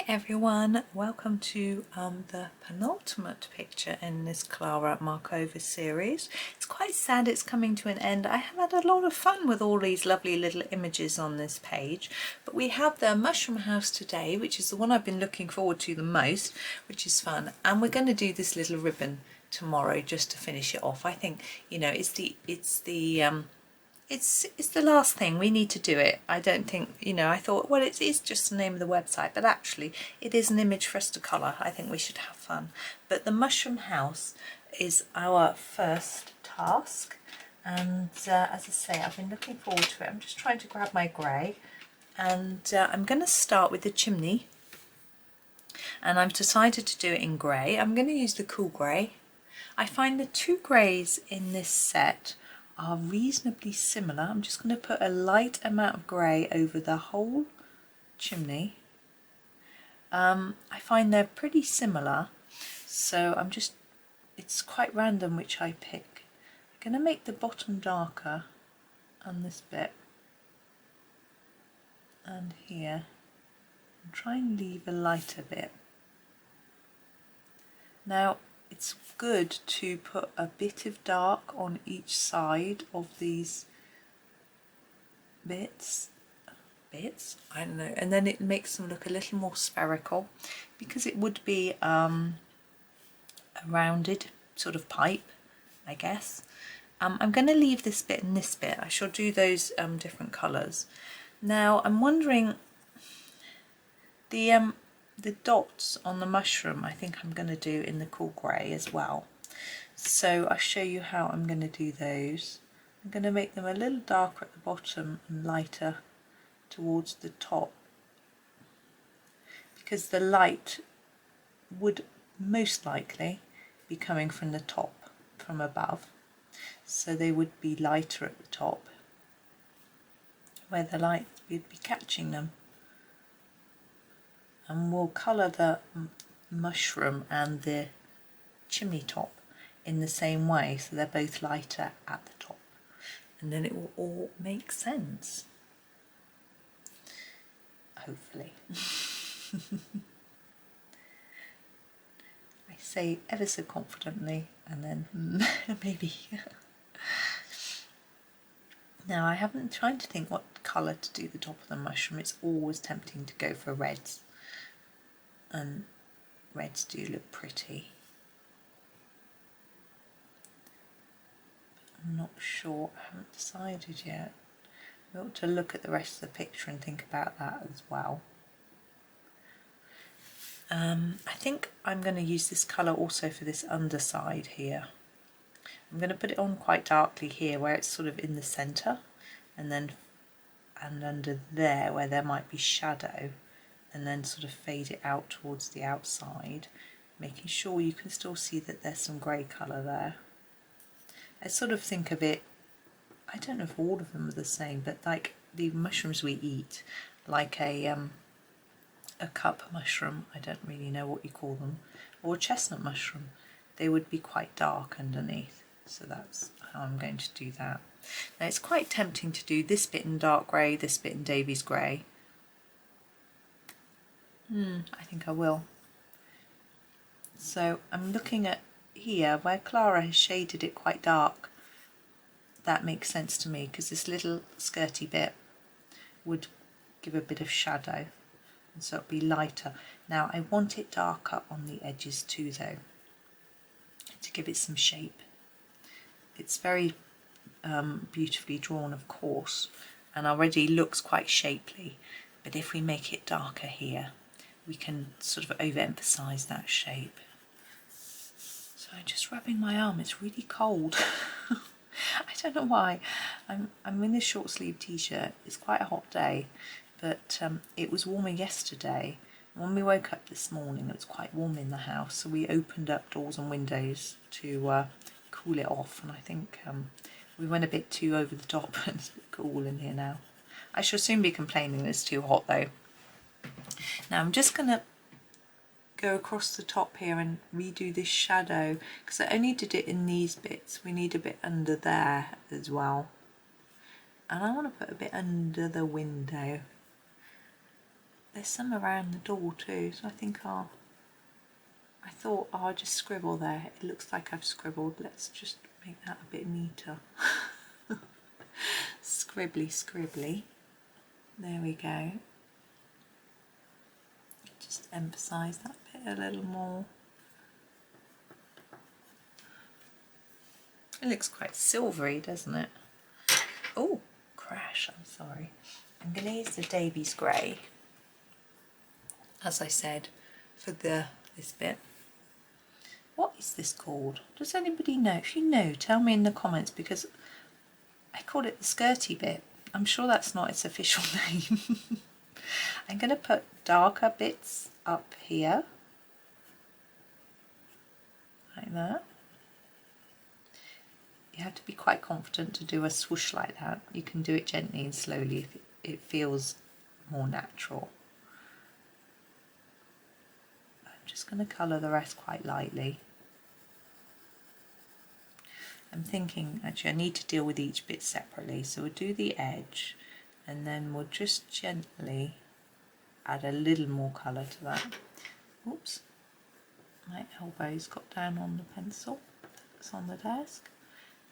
Hi everyone, welcome to the penultimate picture in this Klara Markova series. It's quite sad it's coming to an end. I have had a lot of fun with all these lovely little images on this page, but we have the mushroom house today, which is the one I've been looking forward to the most, which is fun, and we're going to do this little ribbon tomorrow just to finish it off. I think, you know, it's the last thing, we need to do it. I don't think, you know, I thought, well, it is just the name of the website, but actually it is an image for us to colour. I think we should have fun. But the mushroom house is our first task, and as I say, I've been looking forward to it. I'm just trying to grab my grey, and I'm going to start with the chimney, and I've decided to do it in grey. I'm going to use the cool grey. I find the two greys in this set are reasonably similar. I'm just going to put a light amount of grey over the whole chimney. I find they're pretty similar, so it's quite random which I pick. I'm going to make the bottom darker on this bit and here, and try and leave a lighter bit. Now it's good to put a bit of dark on each side of these bits, I don't know, and then it makes them look a little more spherical, because it would be a rounded sort of pipe, I guess. I'm going to leave this bit and this bit. I shall do those different colours. Now I'm wondering, the dots on the mushroom I think I'm going to do in the cool grey as well. So I'll show you how I'm going to do those. I'm going to make them a little darker at the bottom and lighter towards the top, because the light would most likely be coming from the top, from above. So they would be lighter at the top, where the light would be catching them. And we'll colour the mushroom and the chimney top in the same way, so they're both lighter at the top, and then it will all make sense, hopefully. I say ever so confidently, and then maybe. Now I haven't tried to think what colour to do the top of the mushroom. It's always tempting to go for reds, and reds do look pretty. But I'm not sure, I haven't decided yet. We ought to look at the rest of the picture and think about that as well. I think I'm going to use this colour also for this underside here. I'm going to put it on quite darkly here where it's sort of in the centre, and under there where there might be shadow, and then sort of fade it out towards the outside, making sure you can still see that there's some grey colour there. I sort of think of it, I don't know if all of them are the same, but like the mushrooms we eat, like a cup mushroom, I don't really know what you call them, or a chestnut mushroom, they would be quite dark underneath. So that's how I'm going to do that. Now it's quite tempting to do this bit in dark grey, this bit in Davy's grey. I think I will. So I'm looking at here where Klara has shaded it quite dark. That makes sense to me, because this little skirty bit would give a bit of shadow, and so it'll be lighter. Now I want it darker on the edges too though, to give it some shape. It's very beautifully drawn, of course, and already looks quite shapely, but if we make it darker here, we can sort of overemphasize that shape. So I'm just rubbing my arm, it's really cold. I don't know why. I'm in this short sleeve t-shirt. It's quite a hot day, but it was warmer yesterday. When we woke up this morning, it was quite warm in the house, so we opened up doors and windows to cool it off, and I think we went a bit too over the top, and it's a bit cool in here now. I shall soon be complaining it's too hot though. Now I'm just going to go across the top here and redo this shadow, because I only did it in these bits. We need a bit under there as well, and I want to put a bit under the window. there's some around the door too, so I thought I'll just scribble there. It looks like I've scribbled. Let's just make that a bit neater. Scribbly, scribbly. There we go. Just emphasise that bit a little more. It looks quite silvery, doesn't it? Oh, crash, I'm sorry. I'm going to use the Davy's Grey, as I said, for this bit. What is this called? Does anybody know? If you know, tell me in the comments, because I call it the skirty bit. I'm sure that's not its official name. I'm going to put darker bits up here, like that. You have to be quite confident to do a swoosh like that. You can do it gently and slowly if it feels more natural. I'm just going to colour the rest quite lightly. I'm thinking actually I need to deal with each bit separately, so we'll do the edge and then we'll just gently add a little more colour to that. Oops, my elbow's got down on the pencil that's on the desk.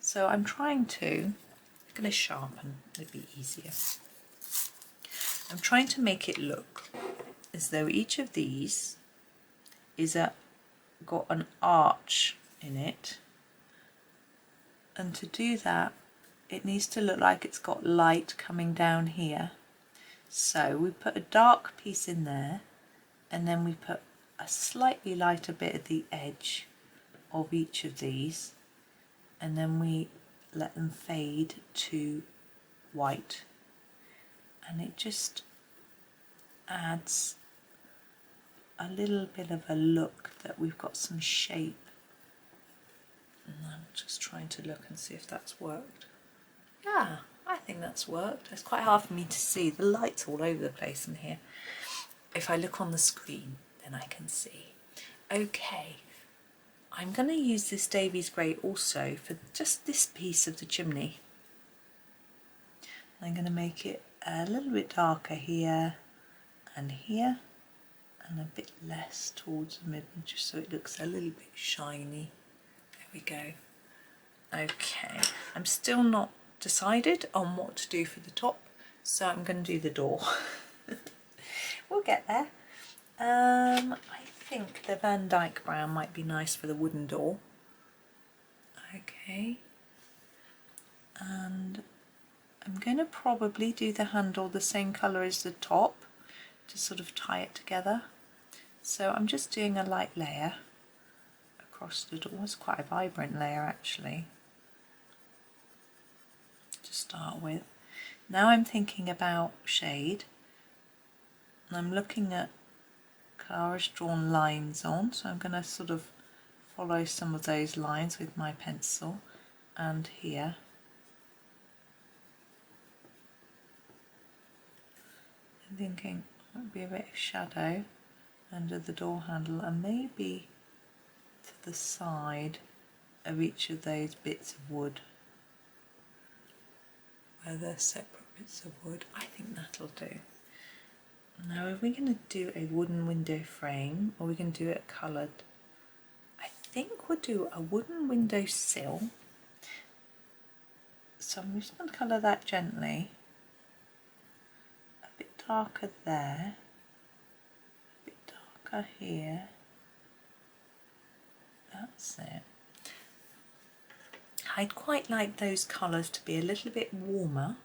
So I'm going to sharpen, it'd be easier. I'm trying to make it look as though each of these is got an arch in it, and to do that it needs to look like it's got light coming down here. So we put a dark piece in there and then we put a slightly lighter bit at the edge of each of these, and then we let them fade to white, and it just adds a little bit of a look that we've got some shape. And I'm just trying to look and see if that's worked. Yeah, I think that's worked. It's quite hard for me to see. The light's all over the place in here. If I look on the screen, then I can see. Okay. I'm going to use this Davy's Grey also for just this piece of the chimney. I'm going to make it a little bit darker here and here, and a bit less towards the middle, just so it looks a little bit shiny. There we go. Okay, I'm still not decided on what to do for the top, so I'm going to do the door. We'll get there. I think the Van Dyck brown might be nice for the wooden door. Okay, and I'm going to probably do the handle the same colour as the top to sort of tie it together. So I'm just doing a light layer across the door. It's quite a vibrant layer actually to start with. Now I'm thinking about shade, and I'm looking at Klara's drawn lines on, so I'm going to sort of follow some of those lines with my pencil, and here. I'm thinking might be a bit of shadow under the door handle, and maybe to the side of each of those bits of wood where they're separate bits of wood. I think that'll do. Now are we going to do a wooden window frame, or are we going to do it coloured? I think we'll do a wooden window sill. So I'm just going to colour that gently. A bit darker there, a bit darker here. That's it. I'd quite like those colours to be a little bit warmer.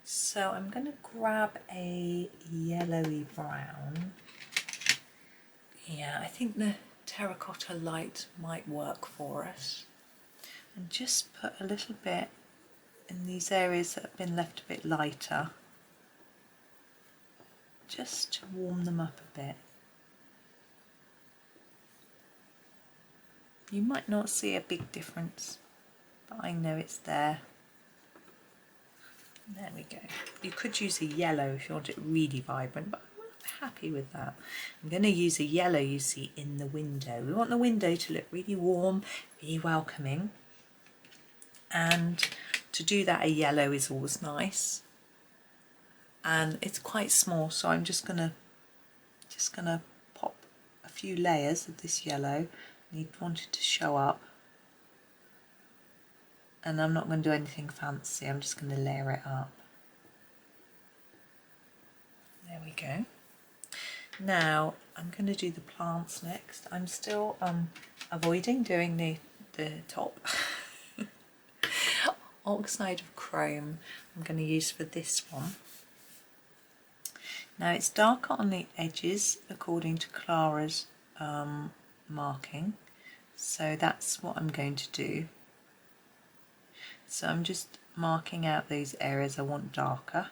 So I'm going to grab a yellowy brown. Yeah, I think the terracotta light might work for us. And just put a little bit in these areas that have been left a bit lighter, just to warm them up a bit. You might not see a big difference, but I know it's there. There we go. You could use a yellow if you want it really vibrant, but I'm happy with that. I'm going to use a yellow you see in the window. We want the window to look really warm, really welcoming, and to do that a yellow is always nice. and it's quite small, so I'm just gonna pop a few layers of this yellow. I want it to show up, and I'm not going to do anything fancy, I'm just going to layer it up. There we go. Now I'm going to do the plants next. I'm still avoiding doing the top. Oxide of chrome I'm going to use for this one. Now it's darker on the edges according to Klara's marking, so that's what I'm going to do. So I'm just marking out those areas I want darker.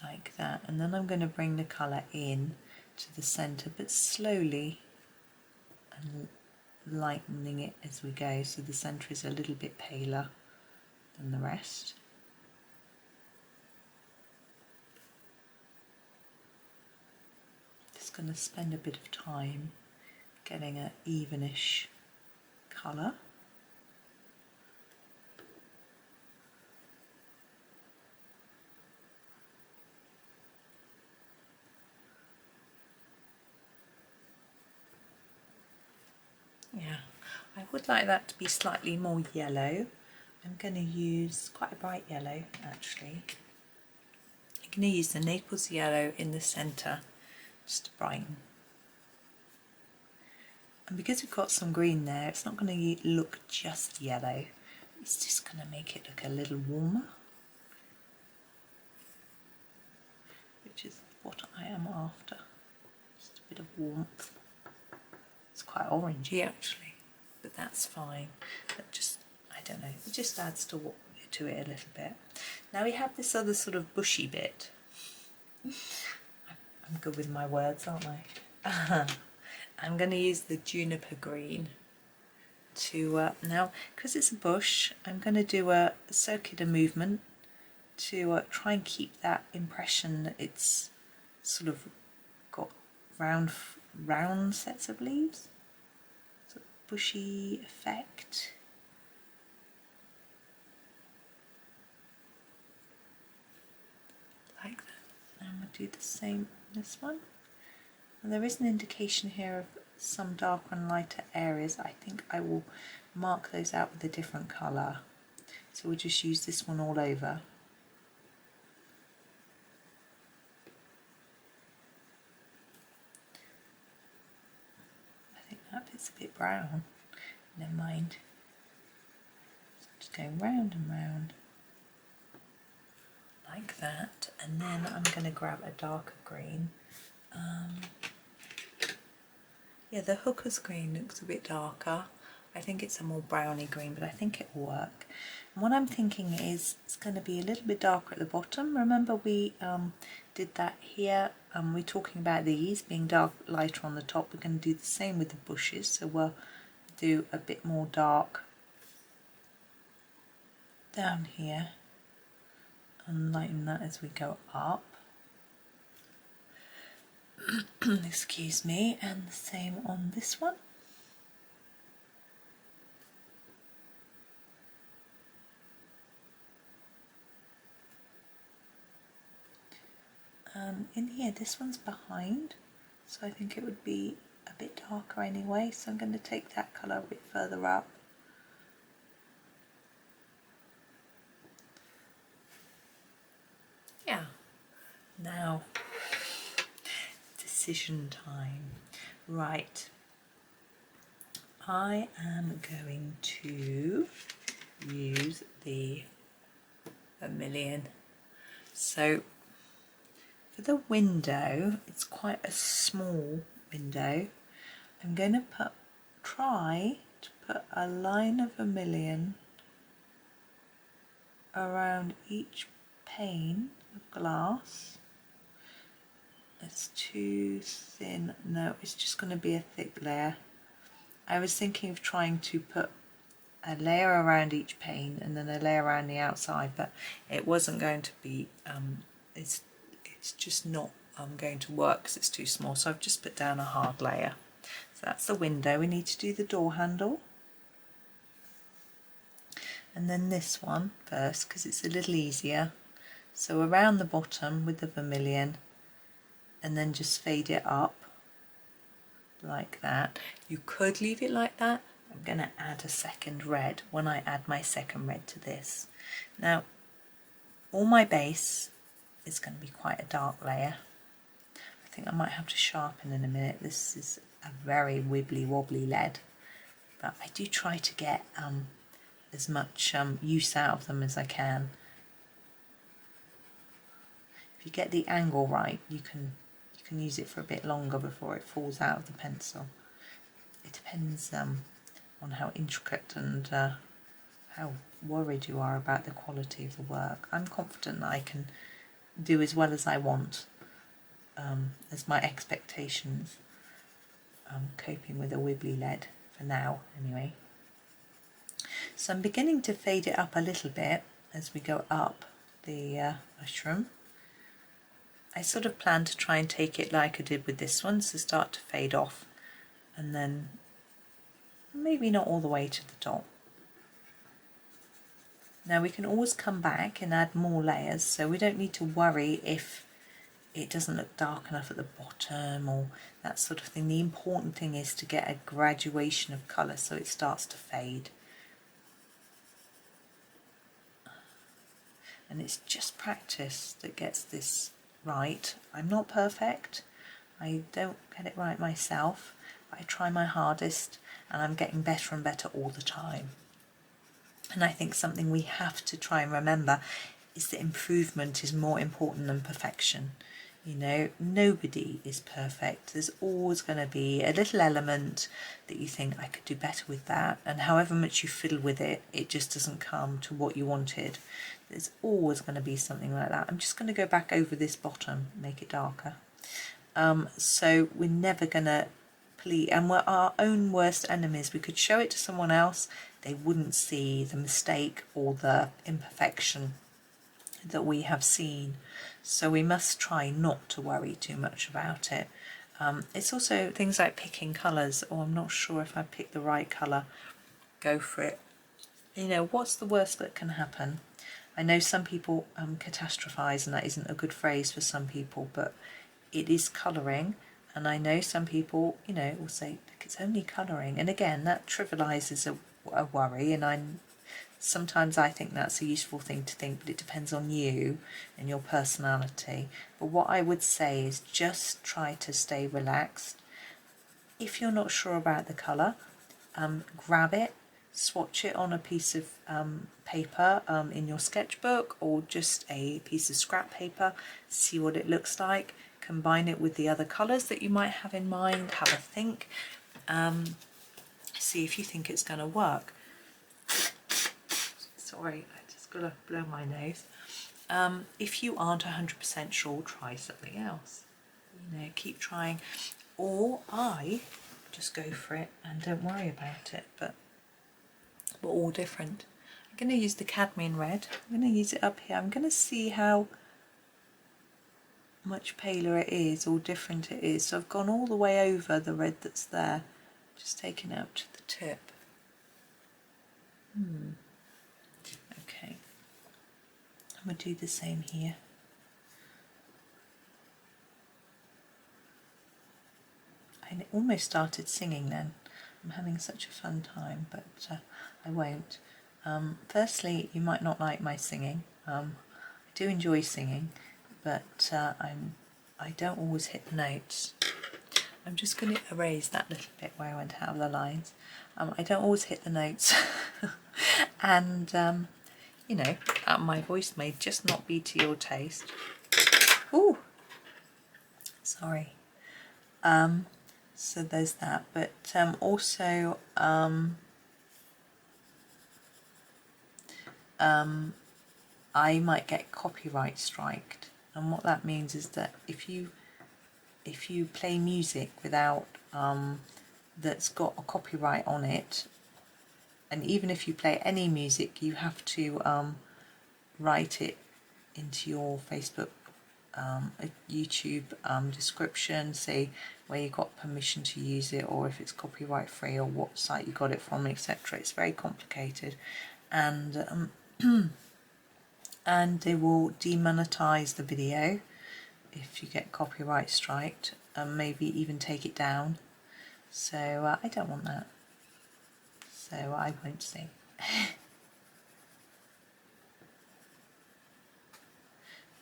Like that, and then I'm going to bring the colour in to the centre, but slowly, and lightening it as we go, so the centre is a little bit paler than the rest. Just going to spend a bit of time getting an evenish colour. Yeah, I would like that to be slightly more yellow. I'm going to use quite a bright yellow actually. I'm going to use the Naples yellow in the centre just to brighten. And because we've got some green there, it's not going to look just yellow, it's just going to make it look a little warmer, which is what I am after. Just a bit of warmth. It's quite orangey actually, but that's fine. But just, I don't know, it just adds to it a little bit. Now we have this other sort of bushy bit. I'm good with my words, aren't I? I'm going to use the Juniper green to, now because it's a bush, I'm going to do a circular movement to try and keep that impression that it's sort of got round sets of leaves, sort of bushy effect. Like that. And I'm going to do the same on this one. And there is an indication here of some darker and lighter areas. I think I will mark those out with a different colour. So we'll just use this one all over. I think that bit's a bit brown. Never mind. So just going round and round. Like that. And then I'm going to grab a darker green. Yeah, the hooker's green looks a bit darker. I think it's a more browny green, but I think it will work. And what I'm thinking is it's going to be a little bit darker at the bottom. Remember we did that here. We're talking about these being lighter on the top. We're going to do the same with the bushes. So we'll do a bit more dark down here and lighten that as we go up. Excuse me, and the same on this one. In here, this one's behind, so I think it would be a bit darker anyway, so I'm going to take that colour a bit further up. Yeah, now decision time. Right, I am going to use the Vermillion. So for the window, it's quite a small window. I'm going to try to put a line of Vermillion around each pane of glass. It's too thin. No, it's just going to be a thick layer. I was thinking of trying to put a layer around each pane and then a layer around the outside, but it wasn't going to be, it's just not going to work because it's too small, so I've just put down a hard layer. So that's the window. We need to do the door handle. and then this one first because it's a little easier. So around the bottom with the vermilion, and then just fade it up like that. You could leave it like that. I'm going to add a second red when I add my second red to this. Now all my base is going to be quite a dark layer. I think I might have to sharpen in a minute. This is a very wibbly wobbly lead, but I do try to get as much use out of them as I can. If you get the angle right, you can use it for a bit longer before it falls out of the pencil. It depends on how intricate and how worried you are about the quality of the work. I'm confident that I can do as well as I want, as my expectations. Coping with a wibbly lead for now anyway. So I'm beginning to fade it up a little bit as we go up the mushroom. I sort of plan to try and take it like I did with this one, so start to fade off and then maybe not all the way to the top. Now we can always come back and add more layers, so we don't need to worry if it doesn't look dark enough at the bottom or that sort of thing. The important thing is to get a graduation of colour so it starts to fade. And it's just practice that gets this right. I'm not perfect. I don't get it right myself, but I try my hardest and I'm getting better and better all the time. And I think something we have to try and remember is that improvement is more important than perfection. You know, nobody is perfect. There's always going to be a little element that you think, I could do better with that, and however much you fiddle with it, it just doesn't come to what you wanted. There's always going to be something like that. I'm just going to go back over this bottom, make it darker. So we're never going to please, and we're our own worst enemies. We could show it to someone else, they wouldn't see the mistake or the imperfection that we have seen. So we must try not to worry too much about it. It's also things like picking colours. Oh, I'm not sure if I picked the right colour. Go for it. You know, what's the worst that can happen? I know some people catastrophise, and that isn't a good phrase for some people, but it is colouring. And I know some people, you know, will say, look, it's only colouring. And again, that trivialises a worry, and sometimes I think that's a useful thing to think, but it depends on you and your personality. But what I would say is just try to stay relaxed. If you're not sure about the colour, grab it, swatch it on a piece of paper in your sketchbook, or just a piece of scrap paper, see what it looks like, combine it with the other colours that you might have in mind, have a think, see if you think it's going to work. Sorry, I just got to blow my nose. If you aren't 100% sure, try something else. You know, keep trying. Or I just go for it and don't worry about it. But we're all different. I'm going to use the cadmium red. I'm going to use it up here. I'm going to see how much paler it is or different it is. So I've gone all the way over the red that's there. Just taking it up to the tip. Okay, I'm going to do the same here. I almost started singing then. I'm having such a fun time, but I won't. Firstly, you might not like my singing. I do enjoy singing, but I don't always hit the notes. I'm just going to erase that little bit where I went out of the lines. I don't always hit the notes. And you know, my voice may just not be to your taste. Ooh, sorry. So there's that, but also I might get copyright striked, and what that means is that if you play music without that's got a copyright on it, and even if you play any music, you have to write it into your Facebook, YouTube description, say where you got permission to use it, or if it's copyright free, or what site you got it from, etc. It's very complicated, and and they will demonetize the video if you get copyright striked, and maybe even take it down. So I don't want that, so I won't sing.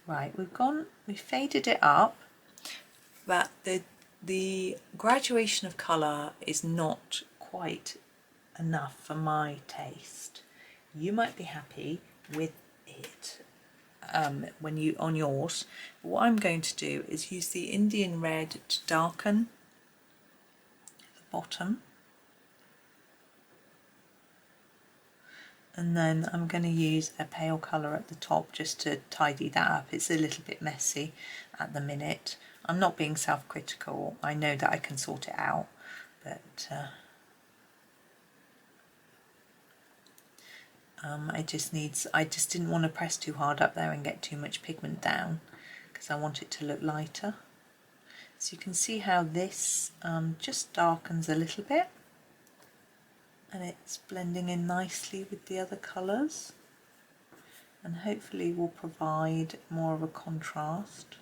Right, we've faded it up, but the graduation of colour is not quite enough for my taste. You might be happy with it when you on yours. But what I'm going to do is use the Indian red to darken the bottom, and then I'm going to use a pale colour at the top just to tidy that up. It's a little bit messy at the minute. I'm not being self-critical, I know that I can sort it out, but I just didn't want to press too hard up there and get too much pigment down, because I want it to look lighter. So you can see how this just darkens a little bit, and it's blending in nicely with the other colours, and hopefully will provide more of a contrast.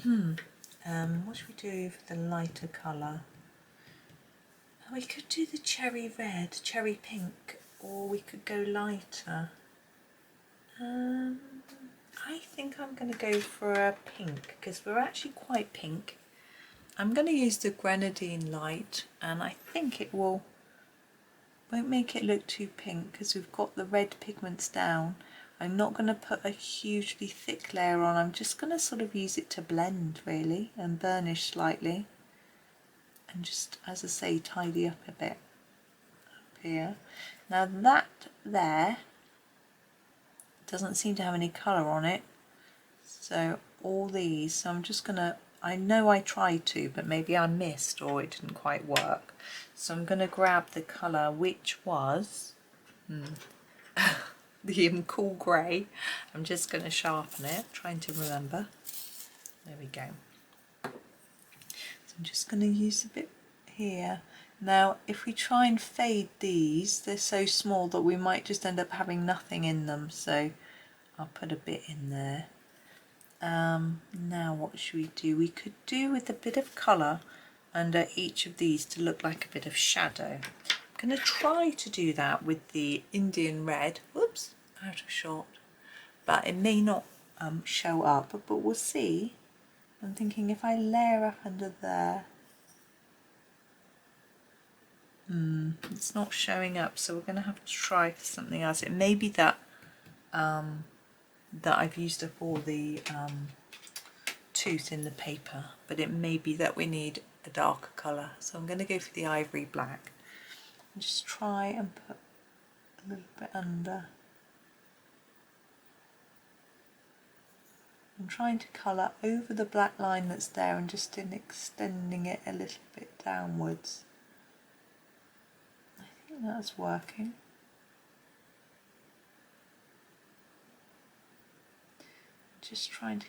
What should we do for the lighter colour? We could do the cherry red, cherry pink, or we could go lighter. I think I'm going to go for a pink, because we're actually quite pink. I'm going to use the Grenadine light, and I think it won't make it look too pink because we've got the red pigments down. I'm not going to put a hugely thick layer on, I'm just going to sort of use it to blend really and burnish slightly, and just, as I say, tidy up a bit up here. Now that there doesn't seem to have any colour on it, so all these, so I'm just going to, I know I tried to, but maybe I missed or it didn't quite work. So I'm going to grab the colour, which was the cool grey. I'm just going to sharpen it, trying to remember. There we go. So I'm just going to use a bit here. Now if we try and fade these, they're so small that we might just end up having nothing in them, so I'll put a bit in there. Now what should we do? We could do with a bit of colour under each of these to look like a bit of shadow. I'm going to try to do that with the Indian red. Whoops, out of shot. But it may not show up, but we'll see. I'm thinking if I layer up under there, it's not showing up, so we're going to have to try for something else. It may be that that I've used up all the tooth in the paper, but it may be that we need a darker colour. So I'm going to go for the ivory black and just try and put a little bit under. I'm trying to colour over the black line that's there and just in extending it a little bit downwards. I think that's working. Just trying to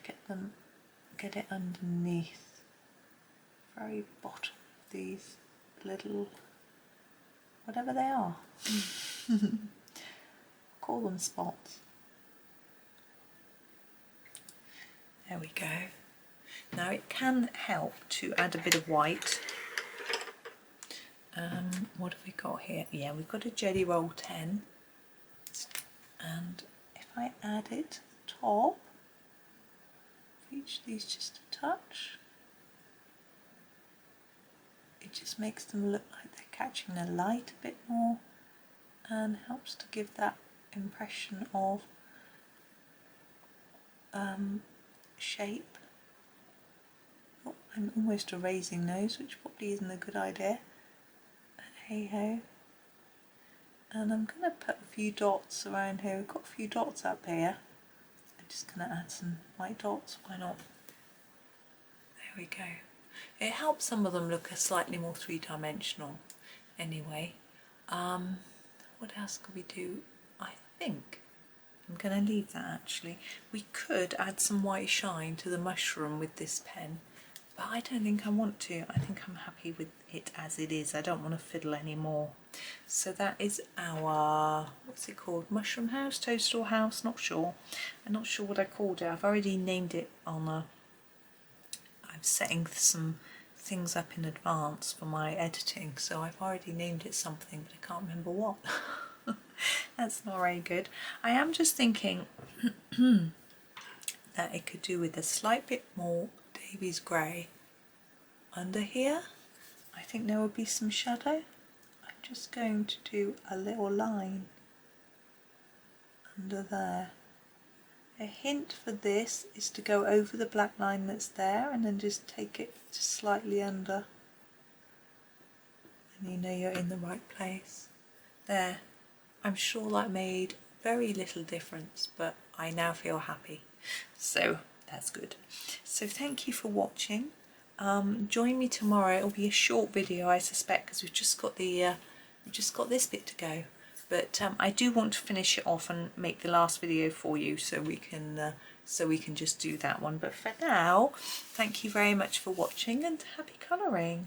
get it underneath the very bottom of these little, whatever they are. Call them spots. There we go. Now it can help to add a bit of white. What have we got here? Yeah, we've got a Jelly Roll 10, and if I add it to the top, each of these just a touch, it just makes them look like they're catching the light a bit more and helps to give that impression of shape. Oh, I'm almost erasing those, which probably isn't a good idea, but hey ho. And I'm going to put a few dots around here. We've got a few dots up here. I'm just going to add some white dots, why not? There we go. It helps some of them look a slightly more three-dimensional anyway. What else could we do? I think I'm going to leave that actually. We could add some white shine to the mushroom with this pen, but I don't think I want to. I think I'm happy with it as it is. I don't want to fiddle anymore. So that is our, what's it called, mushroom house, toadstool house, not sure. I'm not sure what I called it. I've already named it on a, I'm setting some things up in advance for my editing, so I've already named it something, but I can't remember what. That's not very good. I am just thinking that it could do with a slight bit more Davy's grey under here. I think there would be some shadow. I'm just going to do a little line under there. A hint for this is to go over the black line that's there and then just take it just slightly under, and you know you're in the right place. There. I'm sure that made very little difference, but I now feel happy, so that's good. So thank you for watching. Join me tomorrow. It'll be a short video, I suspect, because we've just got this bit to go. But I do want to finish it off and make the last video for you, so we can just do that one. But for now, thank you very much for watching and happy colouring.